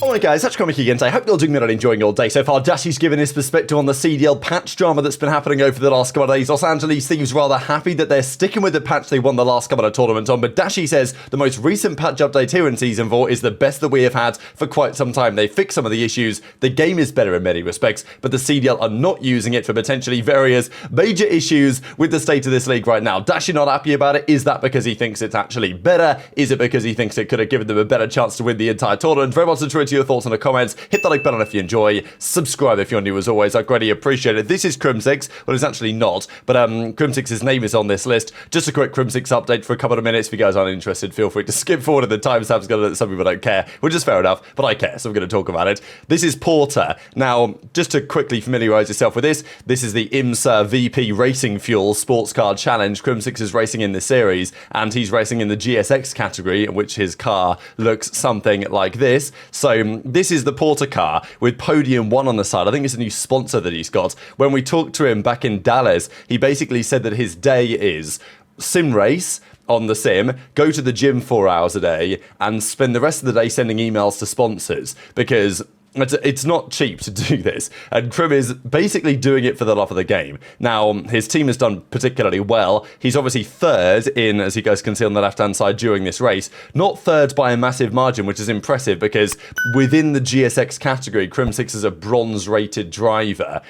Alright guys, that's Kremp again. I hope you're doing good and enjoying your day so far. Dashy's given his perspective on the CDL Patch drama that's been happening over the last couple of days. Los Angeles Thieves rather happy that they're sticking with the patch they won the last couple of tournaments on, but Dashy says the most recent patch update here in Season 4 is the best that we have had for quite some time. They fixed some of the issues, the game is better in many respects, but the CDL are not using it for potentially various major issues with the state of this league right now. Dashy not happy about it. Is that because he thinks it's actually better? Is it because he thinks it could have given them a better chance to win the entire tournament? Very much interested to your thoughts in the comments. Hit the like button if you enjoy. Subscribe if you're new as always. I greatly appreciate it. This is Kremp. Well, it's actually not, but Kremp.'s name is on this list. Just a quick Kremp update for a couple of minutes. If you guys aren't interested, feel free to skip forward in the timestamp's gonna some people don't care, which is fair enough, but I care, so I'm going to talk about it. This is Porter. Now, just to quickly familiarise yourself with this is the IMSA VP Racing Fuel Sports Car Challenge. Kremp is racing in this series, and he's racing in the GSX category, in which his car looks something like this. So, this is the Porter car with Podium 1 on the side. I think it's a new sponsor that he's got. When we talked to him back in Dallas, he basically said that his day is sim race on the sim, go to the gym 4 hours a day, and spend the rest of the day sending emails to sponsors, because it's not cheap to do this, and Kremp is basically doing it for the love of the game. Now, his team has done particularly well. He's obviously third in, as you guys can see on the left-hand side, during this race. Not third by a massive margin, which is impressive, because within the GSX category, Kremp is a bronze-rated driver.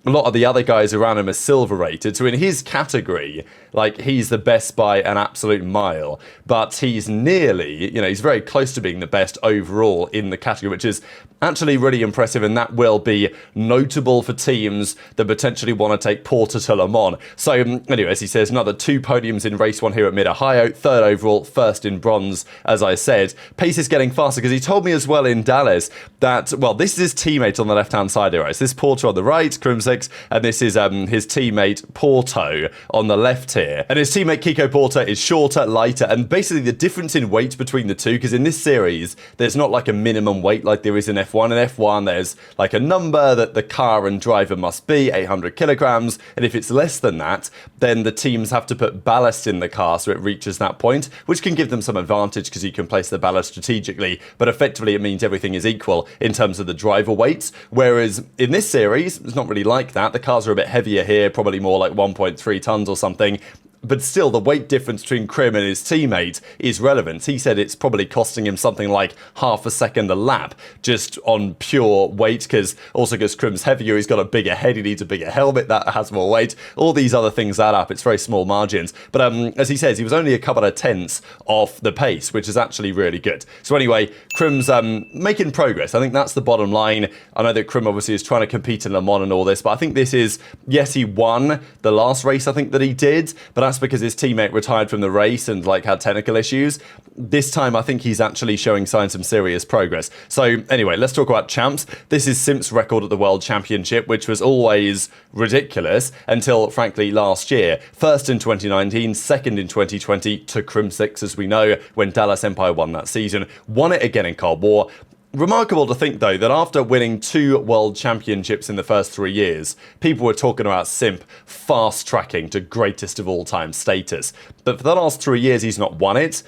A lot of the other guys around him are silver rated, so in his category, like, he's the best by an absolute mile, but he's nearly, he's very close to being the best overall in the category, which is actually really impressive, and that will be notable for teams that potentially want to take Porter to Le Mans. So, anyway, as he says, another 2 podiums in race 1 here at Mid-Ohio, 3rd overall, 1st in bronze, as I said. Pace is getting faster, because he told me as well in Dallas that, well, this is his teammate on the left-hand side here, right? So this Porter on the right, Kremp, and this is his teammate Porto on the left here. And his teammate Kiko Porter is shorter, lighter, and basically the difference in weight between the two, because in this series, there's not like a minimum weight like there is in F1. In F1, there's like a number that the car and driver must be, 800 kilograms, and if it's less than that, then the teams have to put ballast in the car so it reaches that point, which can give them some advantage because you can place the ballast strategically, but effectively it means everything is equal in terms of the driver weights, whereas in this series, it's not really like that. The cars are a bit heavier here, probably more like 1.3 tons or something. But still, the weight difference between Kremp and his teammate is relevant. He said it's probably costing him something like half a second a lap just on pure weight, because Kremp's heavier, he's got a bigger head, he needs a bigger helmet that has more weight. All these other things add up. It's very small margins. But as he says, he was only a couple of tenths off the pace, which is actually really good. So anyway, Kremp's making progress. I think that's the bottom line. I know that Kremp obviously is trying to compete in Le Mans and all this, but I think this is, yes, he won the last race I think that he did, but that's because his teammate retired from the race and had technical issues. This time I think he's actually showing signs of serious progress. So anyway, let's talk about champs. This is Simp's record at the World Championship, which was always ridiculous until frankly last year. First in 2019, second in 2020 to Kremp, as we know, when Dallas Empire won that season. Won it again in Cold War. Remarkable to think, though, that after winning 2 world championships in the first 3 years, people were talking about Simp fast-tracking to greatest of all time status. But for the last 3 years, he's not won it.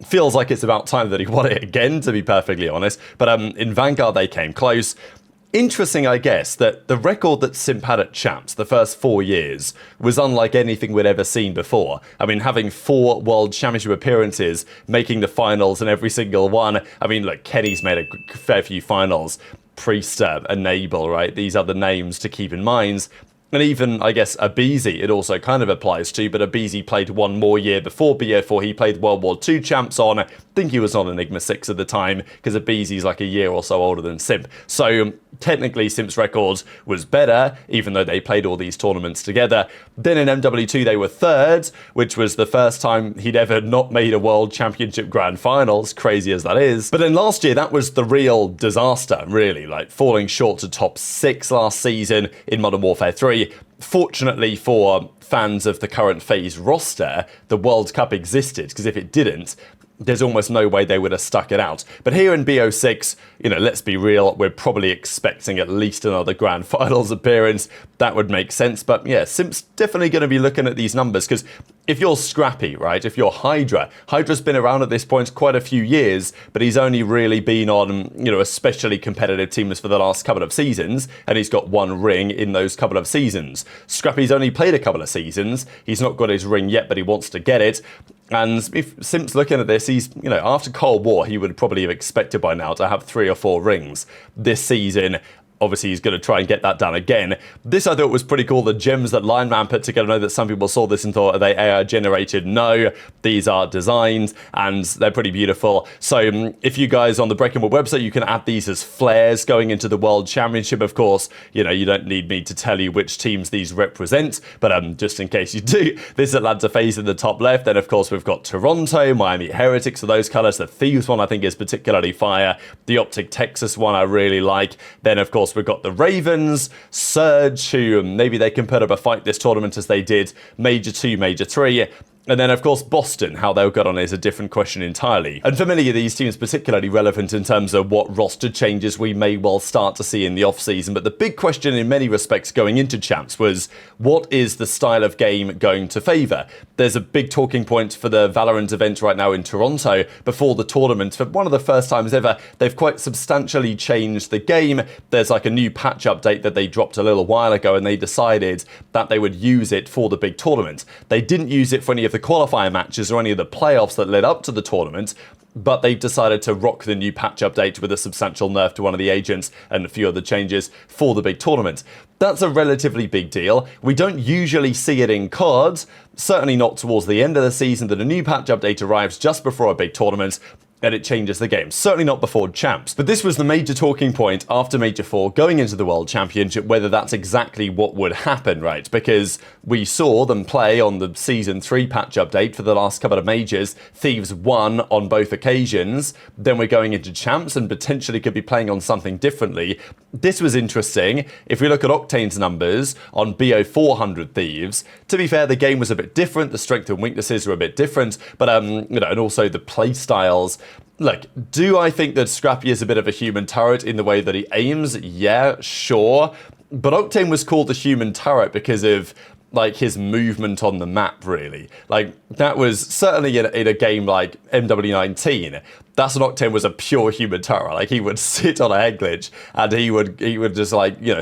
Feels like it's about time that he won it again, to be perfectly honest. But in Vanguard, they came close. Interesting, I guess, that the record that Simp had at Champs the first 4 years was unlike anything we'd ever seen before. I mean, having 4 World Championship appearances, making the finals in every single one. I mean, look, Kenny's made a fair few finals. Priest, Enable, right? These are the names to keep in mind. And even, I guess, aBeZy, it also kind of applies to, but aBeZy played 1 more year before BO4. He played World War II champs on. I think he was on Enigma 6 at the time, because aBeZy's like a year or so older than Simp. So technically, Simp's record was better, even though they played all these tournaments together. Then in MW2, they were 3rd, which was the first time he'd ever not made a World Championship Grand Finals, crazy as that is. But then last year, that was the real disaster, really, falling short to top 6 last season in Modern Warfare 3. Fortunately for fans of the current FaZe roster, the World Cup existed, because if it didn't, there's almost no way they would have stuck it out. But here in BO6, let's be real, we're probably expecting at least another Grand Finals appearance. That would make sense. But yeah, Simp's definitely going to be looking at these numbers, because if you're Scrappy, right, if you're HyDra's been around at this point quite a few years, but he's only really been on, especially competitive teams for the last couple of seasons, and he's got one ring in those couple of seasons. Scrappy's only played a couple of seasons. He's not got his ring yet, but he wants to get it. And if Simp's looking at this, he's, after Cold War, he would probably have expected by now to have 3 or 4 rings this season. Obviously, he's going to try and get that done again. This I thought was pretty cool. The gems that Lineman put together. I know that some people saw this and thought, are they AI generated? No, these are designed and they're pretty beautiful. So if you guys on the Breaking World website, you can add these as flares going into the World Championship. Of course, you don't need me to tell you which teams these represent, but just in case you do, this Atlanta FaZe in the top left. Then of course we've got Toronto, Miami Heretics, so those colors. The Thieves one I think is particularly fire. The OpTic Texas one I really like. Then of course we've got the Ravens, Surge, who maybe they can put up a fight this tournament as they did Major 2, Major 3. And then, of course, Boston, how they'll get on is a different question entirely. And for many of these teams, particularly relevant in terms of what roster changes we may well start to see in the off-season. But the big question in many respects going into Champs was, what is the style of game going to favour? There's a big talking point for the Valorant event right now in Toronto before the tournament. For one of the first times ever, they've quite substantially changed the game. There's like a new patch update that they dropped a little while ago, and they decided that they would use it for the big tournament. They didn't use it for any of the qualifier matches or any of the playoffs that led up to the tournament, but they've decided to rock the new patch update with a substantial nerf to one of the agents and a few other changes for the big tournament. That's a relatively big deal. We don't usually see it in cards, certainly not towards the end of the season, that a new patch update arrives just before a big tournament and it changes the game. Certainly not before Champs. But this was the major talking point after Major 4 going into the World Championship, whether that's exactly what would happen, right? Because we saw them play on the Season 3 patch update for the last couple of majors. Thieves won on both occasions. Then we're going into Champs and potentially could be playing on something differently. This was interesting. If we look at Octane's numbers on BO 400 Thieves, to be fair, the game was a bit different. The strengths and weaknesses were a bit different, but and also the play styles. Look, do I think that Scrappy is a bit of a human turret in the way that he aims? Yeah, sure. But Octane was called a human turret because of his movement on the map, really. That was certainly in a game like MW19. That's when Octane was a pure human turret. He would sit on a head glitch and he would just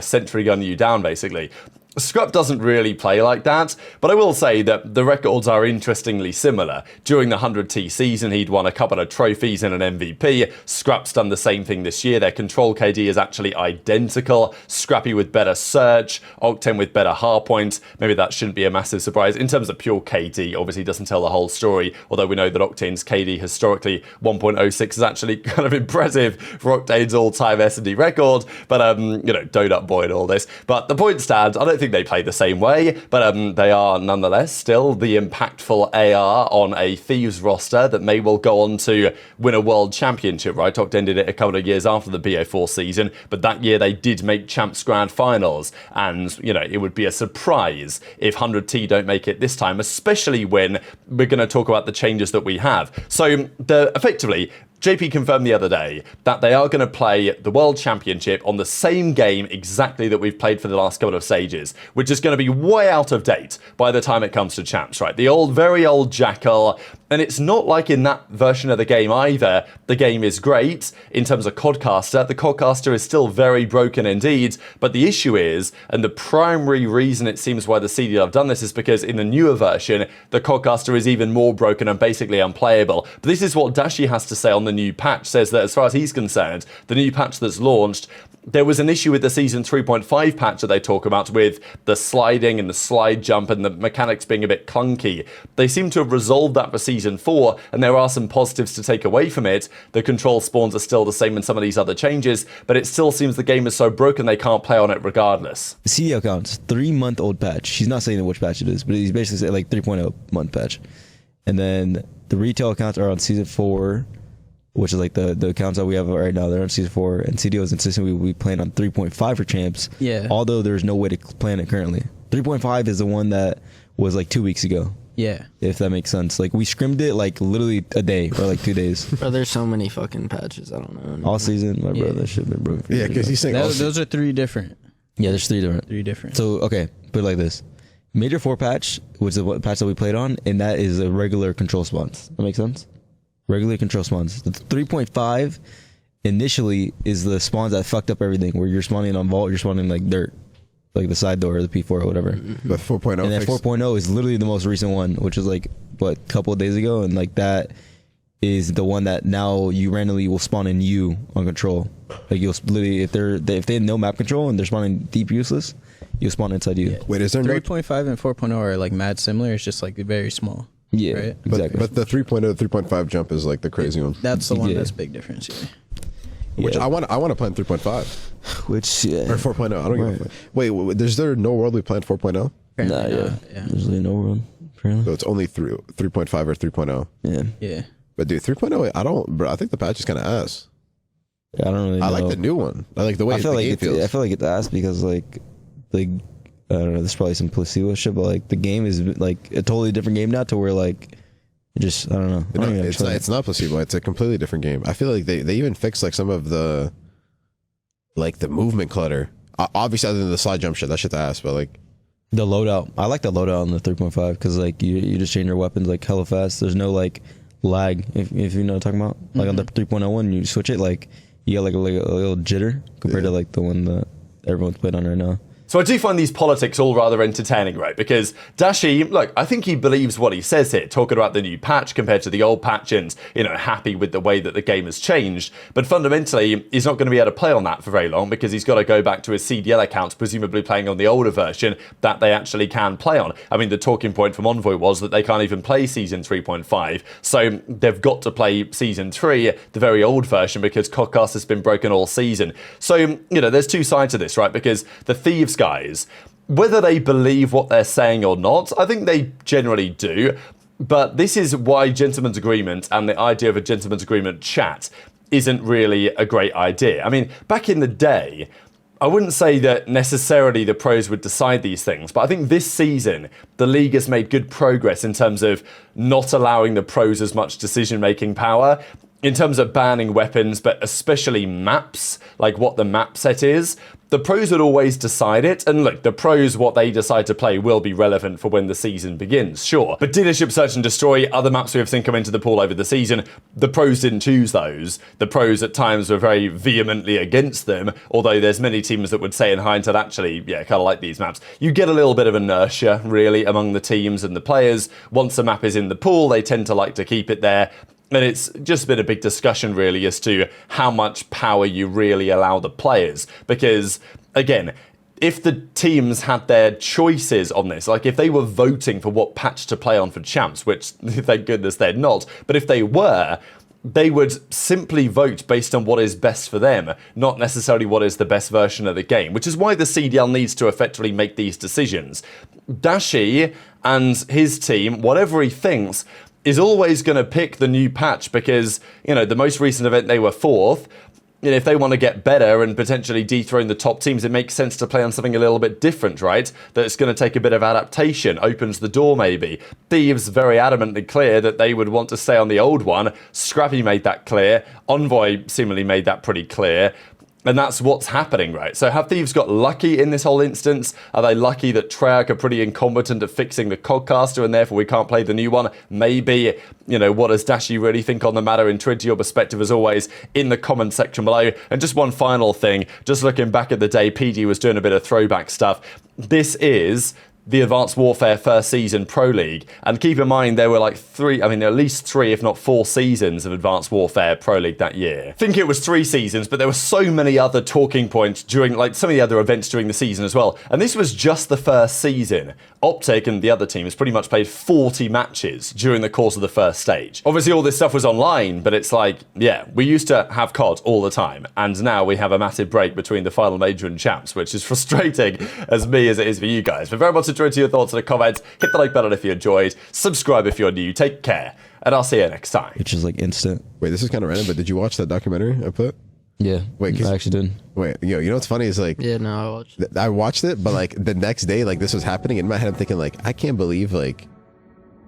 sentry gun you down, basically. Scrap doesn't really play like that, but I will say that the records are interestingly similar. During the 100T season, he'd won a couple of trophies and an MVP. Scrap's done the same thing this year. Their control KD is actually identical. Scrappy with better search, Octane with better hardpoint. Maybe that shouldn't be a massive surprise. In terms of pure KD, obviously doesn't tell the whole story, although we know that Octane's KD historically 1.06 is actually kind of impressive for Octane's all-time S&D record, but, donut boy and all this. But the point stands, I don't think they play the same way, but they are nonetheless still the impactful AR on a Thieves roster that may well go on to win a world championship, right? Octane did it a couple of years after the BO4 season, but that year they did make Champs Grand Finals, and, it would be a surprise if 100T don't make it this time, especially when we're going to talk about the changes that we have. So, effectively, JP confirmed the other day that they are going to play the World Championship on the same game exactly that we've played for the last couple of stages, which is going to be way out of date by the time it comes to Champs, right? The old, very old Jackal. And it's not like in that version of the game either, the game is great in terms of Codcaster. The Codcaster is still very broken indeed, but the issue is, and the primary reason it seems why the CDL have done this is because in the newer version, the Codcaster is even more broken and basically unplayable. But this is what Dashy has to say on the new patch, says that as far as he's concerned, the new patch that's launched, there was an issue with the Season 3.5 patch that they talk about with the sliding and the slide jump and the mechanics being a bit clunky. They seem to have resolved that for Season 4, and there are some positives to take away from it. The control spawns are still the same in some of these other changes, but it still seems the game is so broken they can't play on it regardless. The CDL account's 3-month-old patch. He's not saying which patch it is, but he's basically saying 3.0 month patch. And then the retail accounts are on Season 4, which is the accounts that we have right now. They're on Season 4, and CDL is insisting we plan on 3.5 for Champs. Yeah. Although there's no way to plan it currently. 3.5 is the one that was 2 weeks ago. Yeah. If that makes sense. Like we scrimmed it like literally a day or like 2 days. Bro, there's so many fucking patches. I don't know. All season, my brother, that shit been broken. Yeah, because he's saying Those are 3 different. Yeah, there's 3 different. 3 different. So okay, put it like this: Major 4 patch, which is the patch that we played on, and that is a regular control spawns. That makes sense. Regular control spawns. The 3.5 initially is the spawns that fucked up everything. Where you're spawning on vault, you're spawning like dirt, like the side door or the P4 or whatever. but 4.0. And then 4.0 is literally the most recent one, which is like what, a couple of days ago, and like that is the one that now you randomly will spawn in you on control. Like you'll literally, if they have no map control and they're spawning deep useless, you'll spawn inside you. Yeah. Wait, is there no? 3.5 and 4.0 are like mad similar. It's just like very small. Yeah, right? exactly. But the 3.0 to 3.5 jump is like the crazy one. That's the one Yeah. that's big difference. Yeah. Which Yeah. I want to play in 3.5 Which yeah. or 4.0. I don't Right. give a wait, is there no world we play in 4.0? Apparently Nah, yeah. not, yeah. There's really no one. Apparently. So it's only 3.5 or 3.0. Yeah. Yeah. But dude, 3.0, I think the patch is kind of ass. I don't really know. I like the new one. I like the way I feel the like game it's, feels. I feel like it's ass because like I don't know, there's probably some placebo shit, but like the game is like a totally different game now to where like it just I don't know. I don't even explain it. It's not placebo. It's a completely different game. I feel like they even fixed like some of the movement clutter. Obviously, other than the slide jump shit, that shit's ass. But like The loadout. I like the loadout on the 3.5 because like you just change your weapons like hella fast. There's no like lag if you know what I'm talking about. Like on the 3.0 one, you switch it like you get like a little jitter compared to like the one that everyone's playing on right now. So I do find these politics all rather entertaining, right? Because Dashy, look, I think he believes what he says here, talking about the new patch compared to the old patch and, happy with the way that the game has changed. But fundamentally, he's not going to be able to play on that for very long because he's got to go back to his CDL account, presumably playing on the older version that they actually can play on. I mean, the talking point from Envoy was that they can't even play Season 3.5. So they've got to play Season 3, the very old version, because Codcast has been broken all season. So, there's 2 sides to this, right? Because the Thieves guys, whether they believe what they're saying or not, I think they generally do. But this is why gentleman's agreement and the idea of a gentleman's agreement chat isn't really a great idea. I mean, back in the day, I wouldn't say that necessarily the pros would decide these things, but I think this season, the league has made good progress in terms of not allowing the pros as much decision-making power, in terms of banning weapons, but especially maps, like what the map set is. The pros would always decide it, and look, the pros, what they decide to play will be relevant for when the season begins, sure. But Dealership Search and Destroy, other maps we have seen come into the pool over the season, the pros didn't choose those. The pros at times were very vehemently against them, although there's many teams that would say in hindsight, actually, yeah, kind of like these maps. You get a little bit of inertia, really, among the teams and the players. Once a map is in the pool, they tend to like to keep it there. And it's just been a big discussion, really, as to how much power you really allow the players. Because, again, if the teams had their choices on this, like if they were voting for what patch to play on for champs, which, thank goodness they're not, but if they were, they would simply vote based on what is best for them, not necessarily what is the best version of the game, which is why the CDL needs to effectively make these decisions. Dashy and his team, whatever he thinks, is always going to pick the new patch because, the most recent event they were 4th. If they want to get better and potentially dethrone the top teams, it makes sense to play on something a little bit different, right? That's going to take a bit of adaptation, opens the door maybe. Thieves very adamantly clear that they would want to stay on the old one. Scrappy made that clear. Envoy seemingly made that pretty clear. And that's what's happening, right? So have Thieves got lucky in this whole instance? Are they lucky that Treyarch are pretty incompetent at fixing the Codcaster and therefore we can't play the new one? Maybe. What does Dashy really think on the matter? Intrigued to your perspective as always in the comment section below. And just one final thing, just looking back at the day, PD was doing a bit of throwback stuff. This is the Advanced Warfare first season Pro League. And keep in mind, there were like at least 3, if not 4 seasons of Advanced Warfare Pro League that year. I think it was 3 seasons, but there were so many other talking points during, like, some of the other events during the season as well. And this was just the first season. OpTic and the other team has pretty much played 40 matches during the course of the first stage. Obviously, all this stuff was online, but it's like, yeah, we used to have COD all the time, and now we have a massive break between the final major and champs, which is frustrating as it is for you guys. But very much enjoyed your thoughts in the comments. Hit the like button if you enjoyed. Subscribe if you're new. Take care, and I'll see you next time. Which is like instant. wait, this is kind of random, but did you watch that documentary I put? Yeah. Wait, I actually did. Wait, you know what's funny is like, Yeah, no, I watched it. I watched it, but like the next day, like this was happening in my head, I'm thinking like, I can't believe like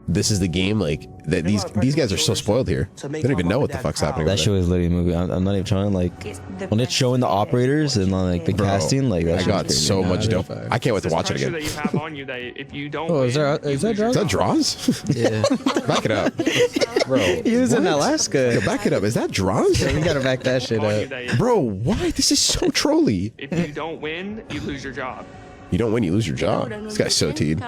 this is the game. Like that, these guys are so spoiled here. They don't even know what the fuck's happening. That over show is literally a movie. I'm not even trying. Like when it's showing the operators and like the Bro, casting, like that I got so much dope. I can't wait to watch it again. That you have on you that if you don't Oh, is that Drazah? Is that draws? Yeah. Back it up, bro. He was in What? Alaska. Yo, back it up. Is that draws? You gotta back that shit up. Bro, why? This is so trolly. If you don't win, you lose your job. You don't win, you lose your job. This guy's so teed.